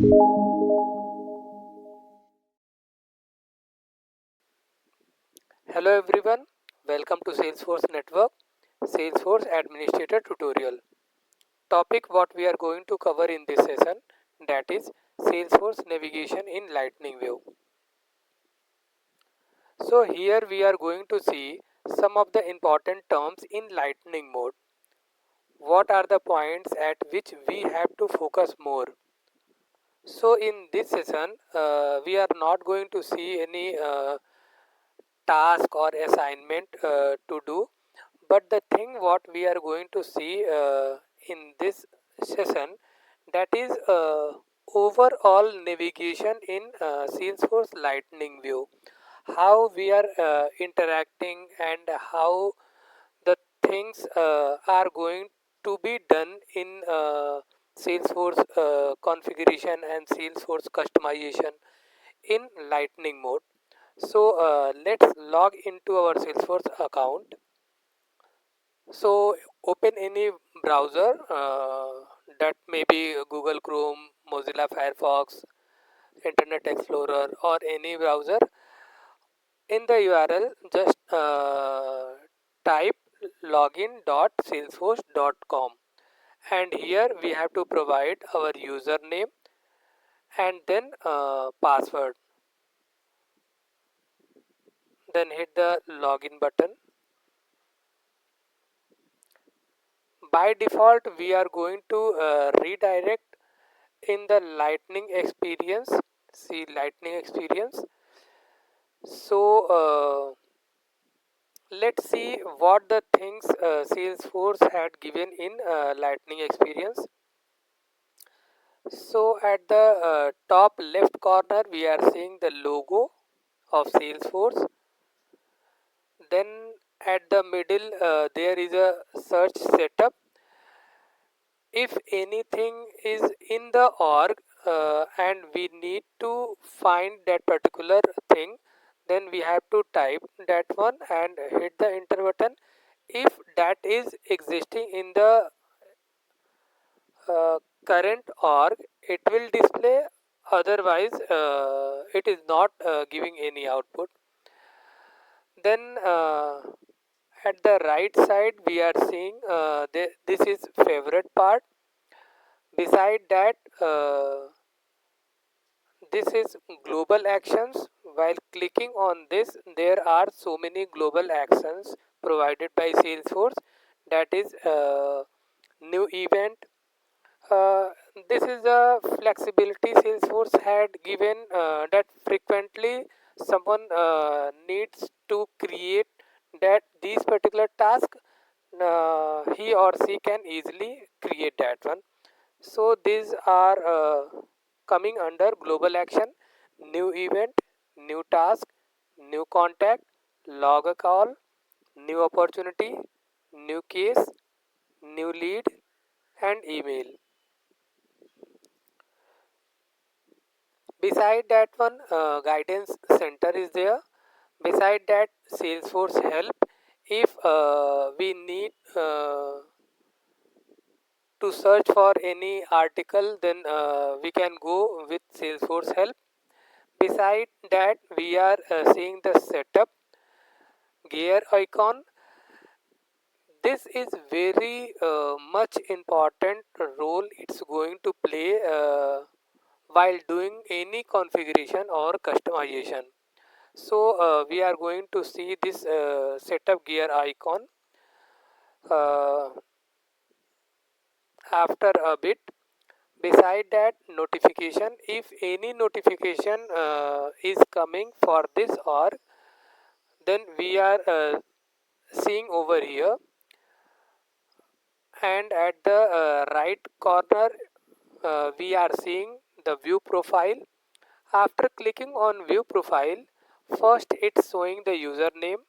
Hello everyone, welcome to Salesforce Network, Salesforce Administrator Tutorial. Topic what we are going to cover in this session, that is Salesforce navigation in Lightning View. So here we are going to see some of the important terms in Lightning mode. What are the points at which we have to focus more? So in this session, we are not going to see any task or assignment to do, but the thing what we are going to see in this session, that is overall navigation in Salesforce Lightning View, how we are interacting and how the things are going to be done in Salesforce configuration and Salesforce customization in Lightning mode. So let's log into our Salesforce account. So open any browser, that may be Google Chrome, Mozilla Firefox, Internet Explorer, or any browser. In the URL, just type login.salesforce.com, and here we have to provide our username and then password. Then hit the login button. By default, we are going to redirect in the lightning experience. See lightning experience. So let's see what the things Salesforce had given in lightning experience. So at the top left corner we are seeing the logo of Salesforce. Then at the middle there is a search setup. If anything is in the org and we need to find that particular thing, then we have to type that one and hit the enter button. If that is existing in the current org, it will display, otherwise it is not giving any output. Then at the right side we are seeing this is favorite part. Beside that, this is global actions. While clicking on this, there are so many global actions provided by Salesforce. That is new event. Uh, this is the flexibility Salesforce had given, that frequently someone needs to create that these particular task. He or she can easily create that one. So these are coming under global action: new event, new task, new contact, log a call, new opportunity, new case, new lead, and email. Beside that one, guidance center is there. Beside that, Salesforce help. If we need to search for any article, then we can go with Salesforce help. Beside that, we are seeing the setup gear icon. This is very much important role it's going to play while doing any configuration or customization. So we are going to see this setup gear icon uh, after a bit. Beside that, notification. If any notification is coming for this org, then we are seeing over here. And at the right corner we are seeing the view profile. After clicking on view profile, first it's showing the username,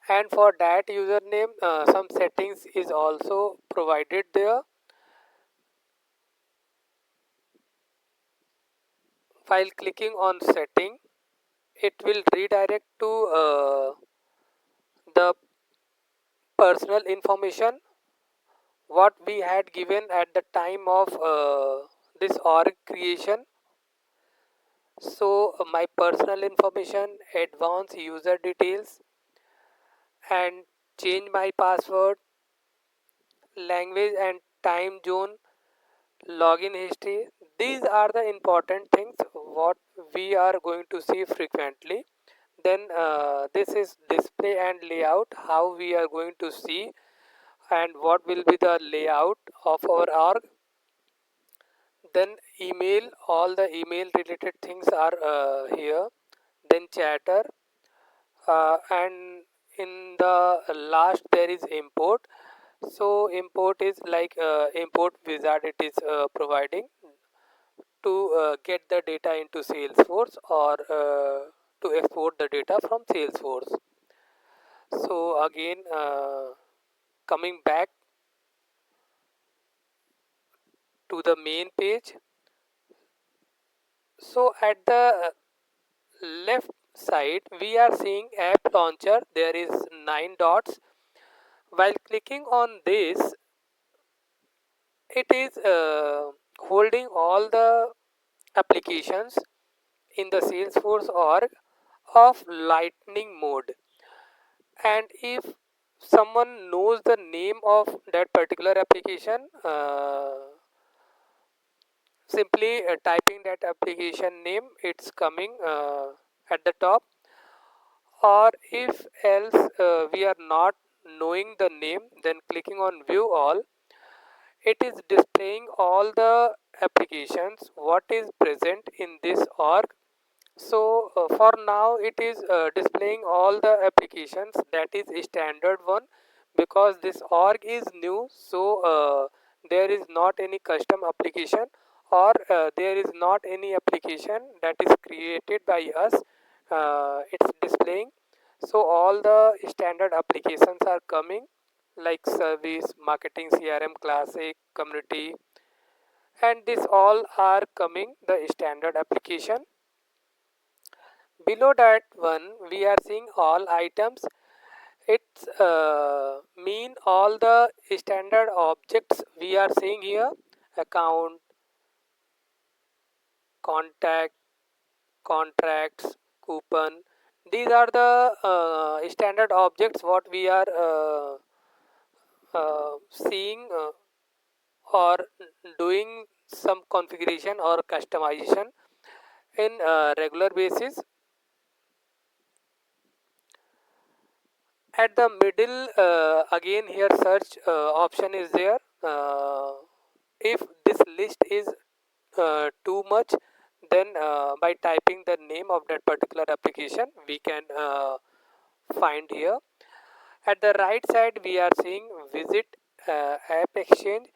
and for that username some settings is also provided there. While clicking on setting, it will redirect to the personal information what we had given at the time of this org creation. So my personal information, advanced user details, and change my password, language and time zone, login history. These are the important things what we are going to see frequently. Then this is display and layout, how we are going to see and what will be the layout of our org. Then email, all the email related things are here. Then chatter, and in the last there is import. So import is like import wizard it is providing to get the data into Salesforce or to export the data from Salesforce. So again, coming back to the main page. So at the left side we are seeing app launcher. There is 9 dots. While clicking on this, it is holding all the applications in the Salesforce org of lightning mode. And if someone knows the name of that particular application, simply typing that application name, it's coming at the top. Or if else we are not knowing the name, then clicking on view all, it is displaying all the applications what is present in this org. So for now it is displaying all the applications, that is a standard one, because this org is new. So there is not any custom application, or there is not any application that is created by us. It's displaying. So all the standard applications are coming, like service, marketing, CRM, classic, community, and this all are coming the standard application. Below that one we are seeing all items. It's mean all the standard objects we are seeing here: account, contact, contracts, coupon. These are the standard objects what we are seeing or doing some configuration or customization in regular basis. At the middle, again here search option is there. If this list is too much, then by typing the name of that particular application we can find here. At the right side we are seeing visit app exchange.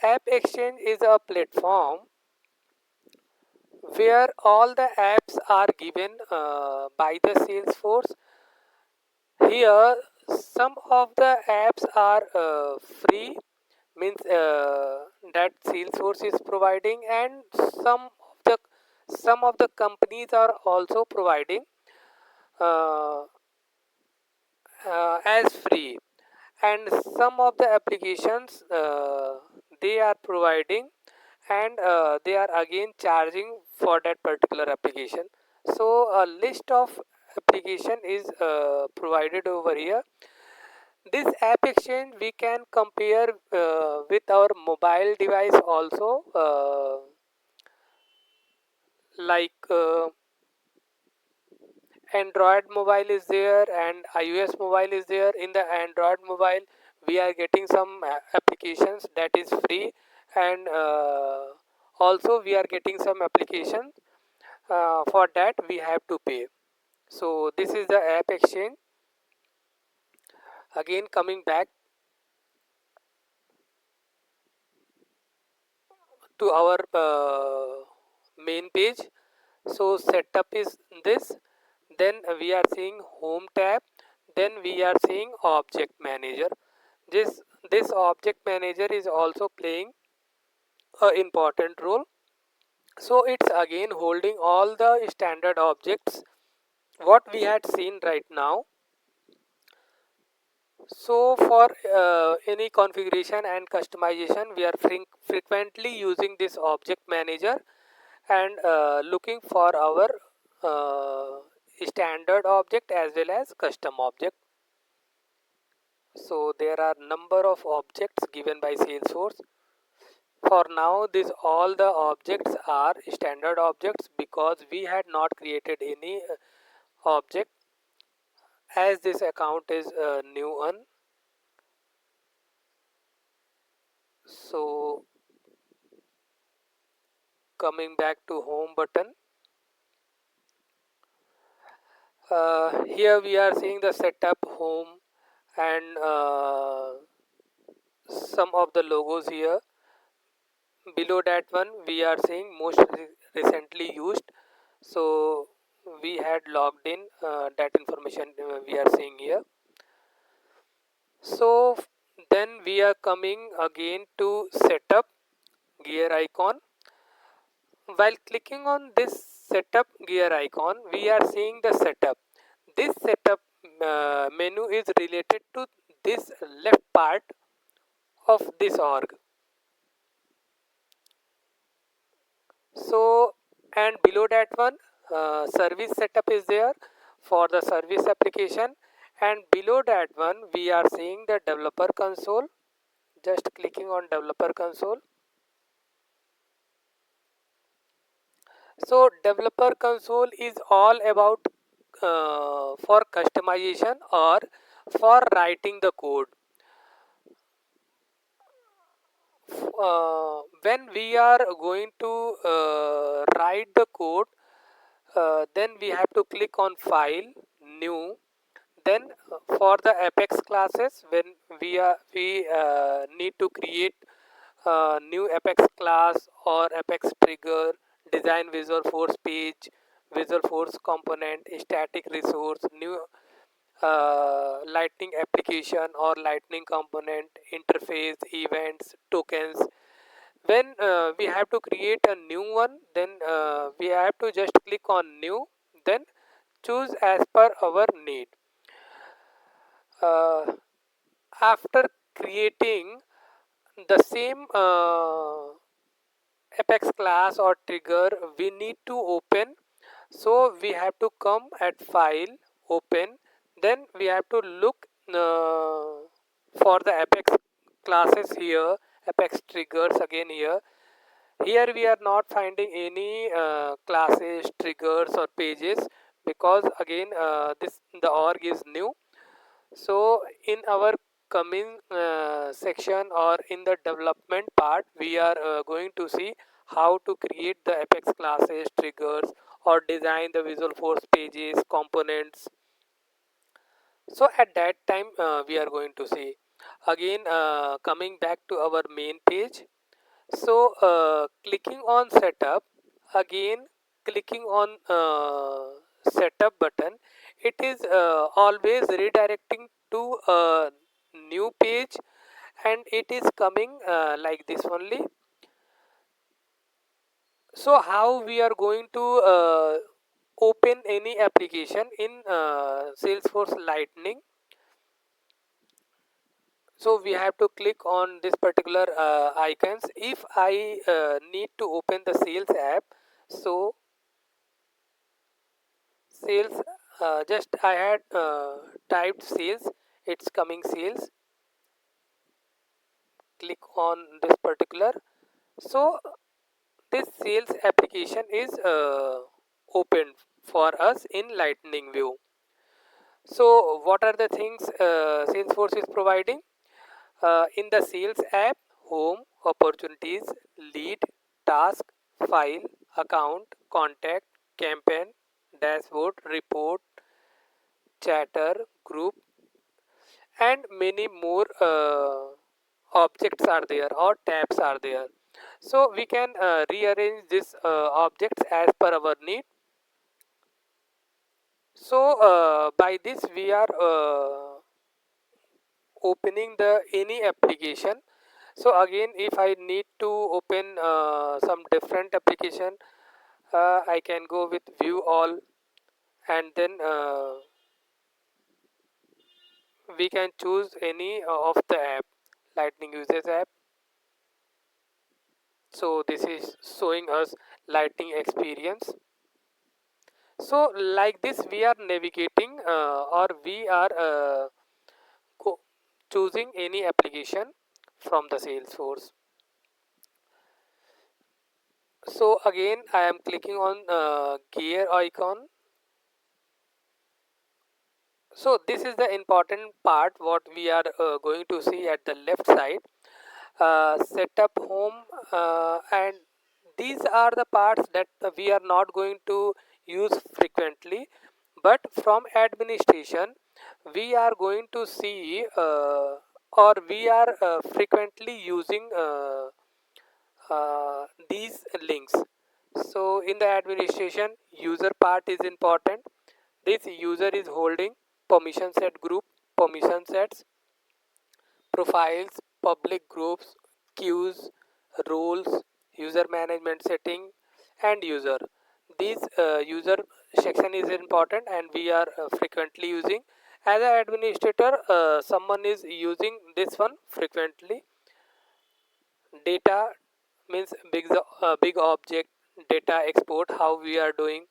App exchange is a platform where all the apps are given by the Salesforce. Here some of the apps are free, means that Salesforce is providing, and the some of the companies are also providing uh, as free, and some of the applications they are providing, and they are again charging for that particular application. So a list of application is provided over here. This app exchange we can compare with our mobile device also, like Android mobile is there and iOS mobile is there. In the Android mobile we are getting some applications that is free, and also we are getting some applications for that we have to pay. So this is the app exchange. Again coming back to our main page. So setup is this. Then we are seeing home tab. Then we are seeing object manager. This object manager is also playing a important role. So it's again holding all the standard objects what we had seen right now. So for any configuration and customization, we are frequently using this object manager and looking for our standard object as well as custom object. So there are number of objects given by Salesforce. For now, this all the objects are standard objects because we had not created any object, as this account is a new one. So coming back to home button, here we are seeing the setup, home, and some of the logos here. Below that one we are seeing most recently used. So we had logged in, that information we are seeing here. So then we are coming again to setup gear icon. While clicking on this setup gear icon, we are seeing the setup. This setup menu is related to this left part of this org. So, and below that one, service setup is there for the service application, and below that one we are seeing the developer console. Just clicking on developer console. So developer console is all about for customization or for writing the code. When we are going to write the code, then we have to click on file, new. Then for the apex classes, when we need to create new apex class or apex trigger, design visual force page, visual force component, static resource, new lightning application or lightning component, interface, events, tokens. When we have to create a new one, then we have to just click on new, then choose as per our need. uh, After creating the same apex class or trigger, we need to open. So we have to come at file, open, then we have to look for the apex classes here, apex triggers again here. Here we are not finding any classes, triggers or pages, because again this the org is new. So in our coming section or in the development part, we are going to see how to create the apex classes, triggers, or design the visual force pages, components. So at that time we are going to see again, coming back to our main page. So clicking on setup, again clicking on setup button, it is always redirecting to a new page, and it is coming like this only. So how we are going to open any application in Salesforce Lightning? So we have to click on this particular icons. If I need to open the sales app, so sales, just I had typed sales, it's coming sales. Click on this particular. So this sales application is opened for us in Lightning View. So what are the things Salesforce is providing? In the sales app, home, opportunities, lead, task, file, account, contact, campaign, dashboard, report, chatter, group, and many more objects are there or tabs are there. So we can rearrange these objects as per our need. So by this we are opening the any application. So again, if I need to open some different application, I can go with view all, and then we can choose any of the app, lightning users app. So this is showing us lightning experience. So like this we are navigating or we are choosing any application from the Salesforce. So again I am clicking on gear icon. So this is the important part what we are going to see at the left side. Setup home, and these are the parts that we are not going to use frequently, but from administration we are going to see or we are frequently using these links. So in the administration, user part is important. This user is holding permission set group, permission sets, profiles, public groups, queues, roles, user management setting, and user. These user section is important and we are frequently using. As an administrator, someone is using this one frequently. Data means big object data export, how we are doing.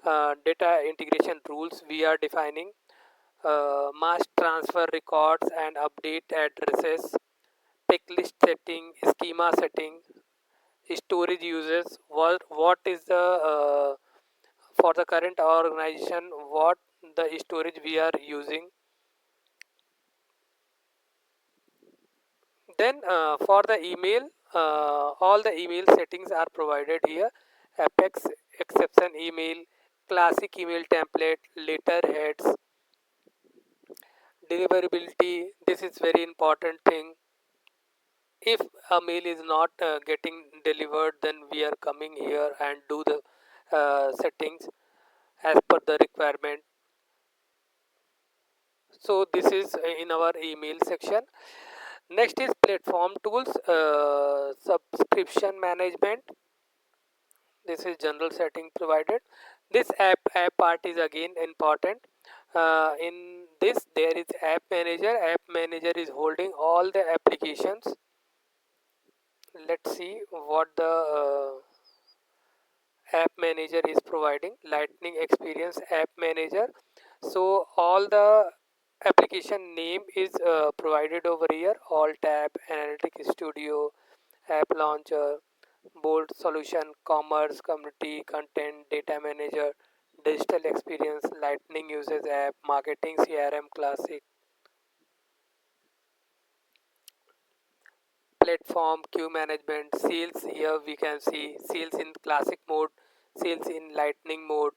Data integration rules we are defining. Mass transfer records and update addresses, pick list setting, schema setting, storage uses, what is the for the current organization, what the storage we are using. Then for the email, all the email settings are provided here. Apex exception email, classic email template, letterheads, deliverability. This is very important thing. If a mail is not getting delivered, then we are coming here and do the settings as per the requirement. So this is in our email section. Next is platform tools, subscription management. This is general setting provided. This app part is again important. In this there is app manager. App manager is holding all the applications. Let's see what the app manager is providing. Lightning experience app manager. So all the application name is provided over here. All tab, analytics studio, app launcher, bold solution, commerce, community, content, data manager, digital experience, lightning users app, marketing, CRM, classic, platform, queue management, sales. Here we can see sales in classic mode, sales in lightning mode,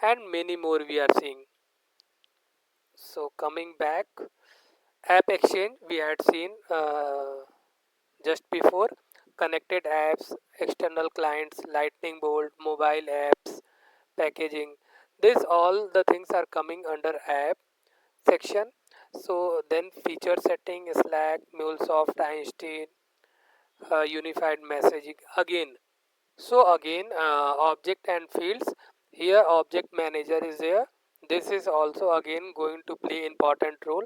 and many more we are seeing. So coming back, app exchange we had seen just before. Connected apps, external clients, lightning bolt, mobile apps, packaging. This all the things are coming under app section. So then feature setting, Slack, MuleSoft, Einstein, unified messaging again. So again, object and fields. Here object manager is there. This is also again going to play important role.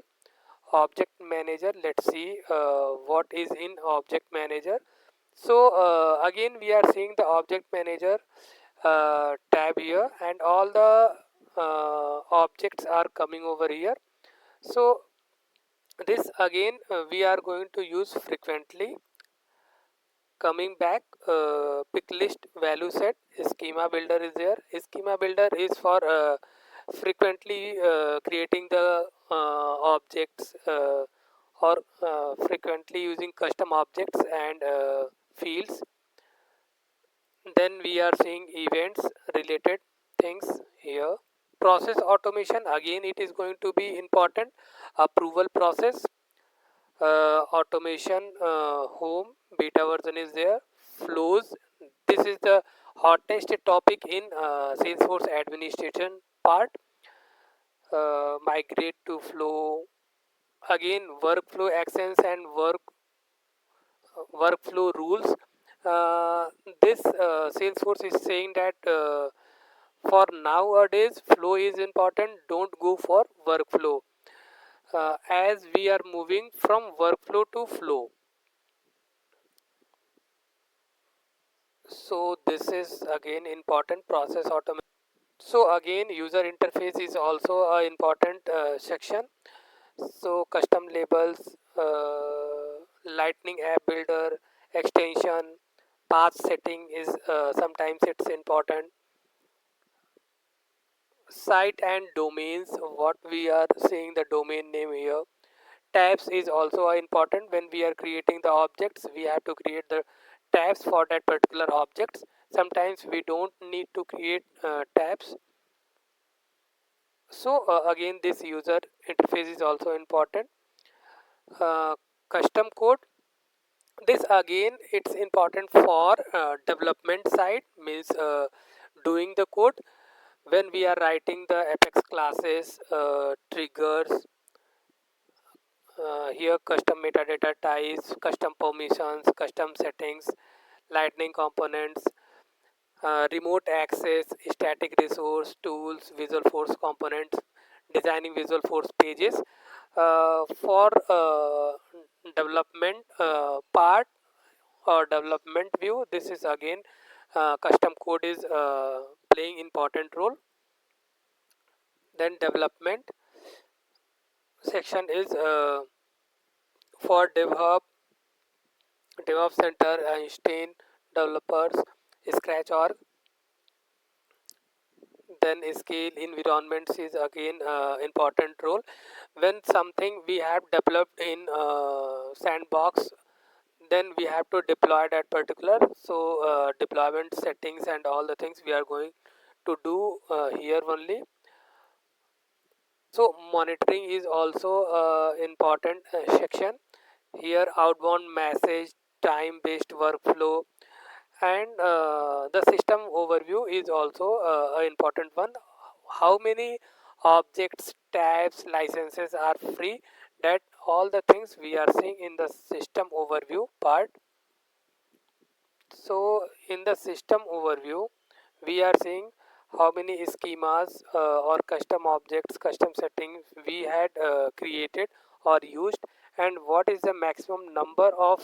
Object manager, let's see what is in object manager. So again we are seeing the object manager tab here, and all the objects are coming over here. So this again we are going to use frequently. Coming back, pick list value set, schema builder is there. Schema builder is for frequently creating the objects or frequently using custom objects and fields. Then we are seeing events related things here. Process automation, again it is going to be important. Approval process, automation, home beta version is there. Flows, this is the hottest topic in Salesforce administration part. Migrate to flow, again workflow actions and workflow rules. This Salesforce is saying that for nowadays flow is important, don't go for workflow. as we are moving from workflow to flow. So this is again important process automation. So again user interface is also an important section. So custom labels, lightning app builder, extension, path setting is sometimes it's important. Site and domains, what we are seeing the domain name here. Tabs is also important. When we are creating the objects, we have to create the tabs for that particular objects. Sometimes we don't need to create tabs. So again this user interface is also important. Custom code, this again it's important for development side, means doing the code when we are writing the apex classes, triggers, here custom metadata types, custom permissions, custom settings, lightning components, remote access, static resource, tools, visual force components, designing visual force pages. For development part or development view, this is again custom code is playing important role. Then development section is for DevOps Center, Einstein, developers, Scratch org. Then scale environments is again important role. When something we have developed in sandbox, then we have to deploy that particular. So deployment settings and all the things we are going to do here only. So monitoring is also important section. Here outbound message, time based workflow, and the system overview is also an important one. How many objects, tabs, licenses are free, that all the things we are seeing in the system overview part. So in the system overview we are seeing how many schemas or custom objects, custom settings we had created or used, and what is the maximum number of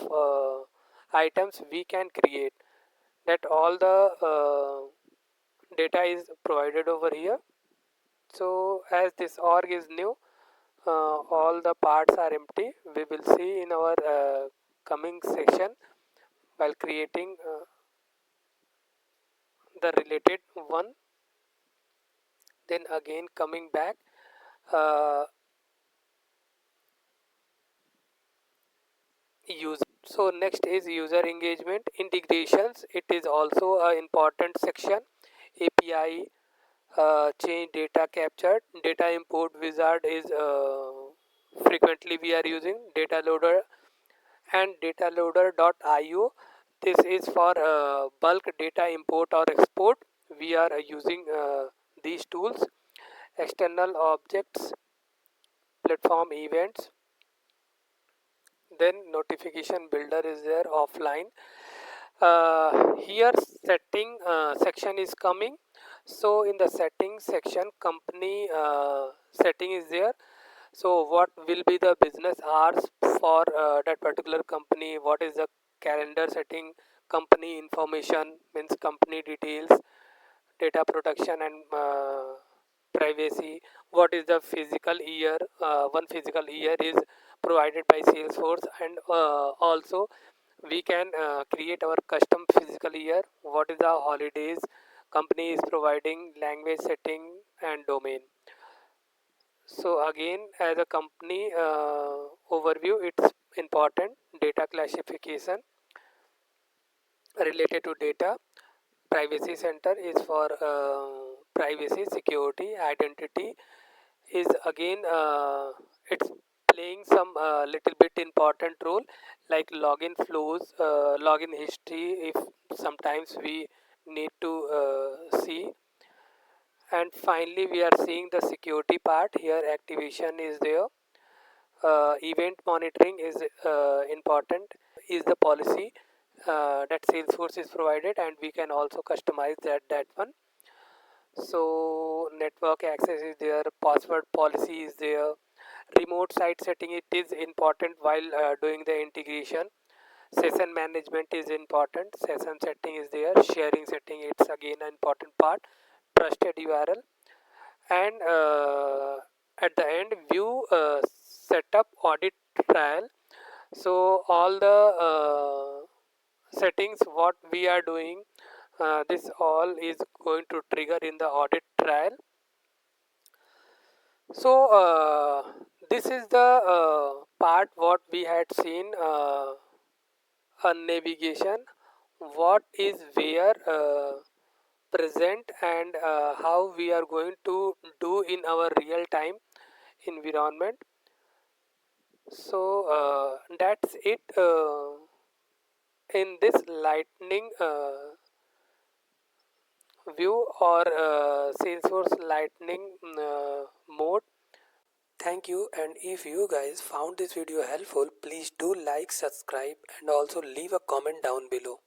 items we can create. That all the data is provided over here. So as this org is new, all the parts are empty. We will see in our coming section while creating the related one. Then again coming back, uh, user. So next is user engagement integrations. It is also an important section. API, change data captured, data import wizard is frequently we are using, data loader and data loader.io. This is for bulk data import or export. We are using these tools. External objects, platform events, then notification builder is there offline. Here setting section is coming. So in the settings section, company setting is there. So what will be the business hours for that particular company, what is the calendar setting, company information means company details, data protection and privacy, what is the physical year, one physical year is provided by Salesforce, and also we can create our custom physical year, what is the holidays company is providing, language setting and domain. So again as a company overview, it's important. Data classification related to data. Privacy center is for privacy, security, identity is again it's playing some little bit important role, like login flows, login history if sometimes we need to see. And finally we are seeing the security part. Here activation is there. Event monitoring is important. Is the policy that Salesforce is provided, and we can also customize that one. So network access is there, password policy is there, remote site setting, it is important while doing the integration. Session management is important, session setting is there, sharing setting, it's again an important part, trusted URL, and at the end view setup audit trial. So all the settings what we are doing, this all is going to trigger in the audit trial. So this is the part what we had seen on navigation, what is where present, and how we are going to do in our real time environment. So that's it in this lightning view or Salesforce lightning mode. Thank you, and if you guys found this video helpful, please do like, subscribe, and also leave a comment down below.